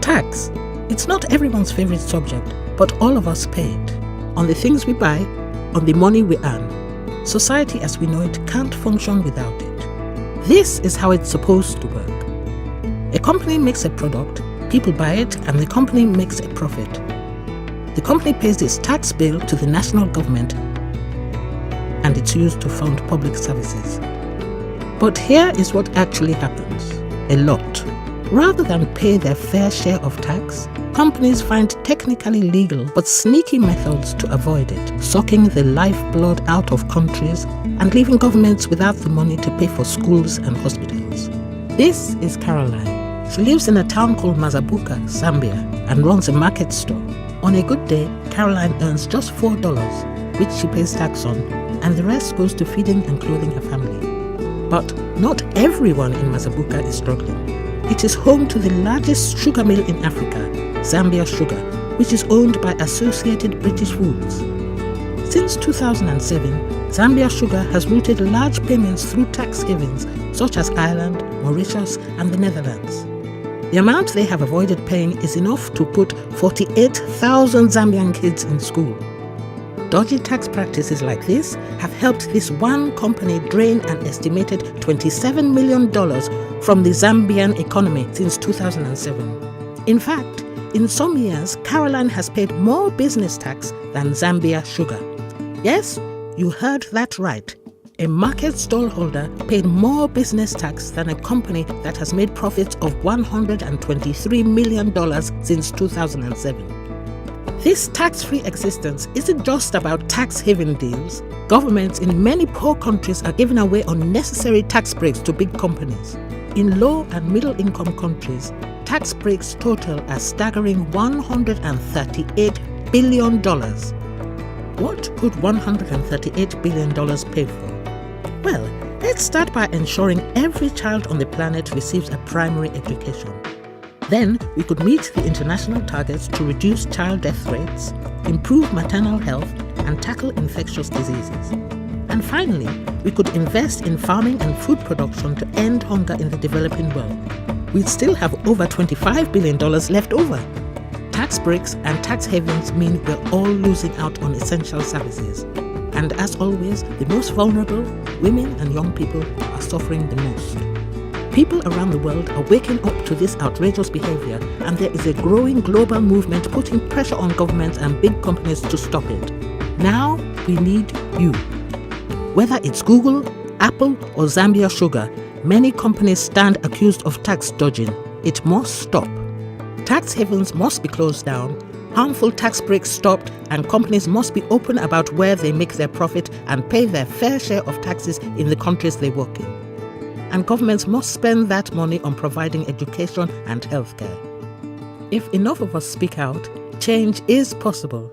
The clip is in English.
Tax. It's not everyone's favorite subject, but all of us pay it. On the things we buy, on the money we earn. Society as we know it can't function without it. This is how it's supposed to work. A company makes a product, people buy it, and the company makes a profit. The company pays its tax bill to the national government, and it's used to fund public services. But here is what actually happens. A lot. Rather than pay their fair share of tax, companies find technically legal but sneaky methods to avoid it, sucking the lifeblood out of countries and leaving governments without the money to pay for schools and hospitals. This is Caroline. She lives in a town called Mazabuka, Zambia, and runs a market store. On a good day, Caroline earns just $4, which she pays tax on, and the rest goes to feeding and clothing her family. But not everyone in Mazabuka is struggling. It is home to the largest sugar mill in Africa, Zambia Sugar, which is owned by Associated British Foods. Since 2007, Zambia Sugar has routed large payments through tax havens such as Ireland, Mauritius, and the Netherlands. The amount they have avoided paying is enough to put 48,000 Zambian kids in school. Dodgy tax practices like this have helped this one company drain an estimated $27 million from the Zambian economy since 2007. In fact, in some years, Caroline has paid more business tax than Zambia Sugar. Yes, you heard that right. A market stallholder paid more business tax than a company that has made profits of $123 million since 2007. This tax-free existence isn't just about tax haven deals. Governments in many poor countries are giving away unnecessary tax breaks to big companies. In low and middle income countries, tax breaks total a staggering $138 billion. What could $138 billion pay for? Well, let's start by ensuring every child on the planet receives a primary education. Then we could meet the international targets to reduce child death rates, improve maternal health, and tackle infectious diseases. And finally, we could invest in farming and food production to end hunger in the developing world. We'd still have over $25 billion left over. Tax breaks and tax havens mean we're all losing out on essential services. And as always, the most vulnerable, women and young people, are suffering the most. People around the world are waking up to this outrageous behavior, and there is a growing global movement putting pressure on governments and big companies to stop it. Now we need you. Whether it's Google, Apple, or Zambia Sugar, many companies stand accused of tax dodging. It must stop. Tax havens must be closed down, harmful tax breaks stopped, and companies must be open about where they make their profit and pay their fair share of taxes in the countries they work in. And governments must spend that money on providing education and healthcare. If enough of us speak out, change is possible.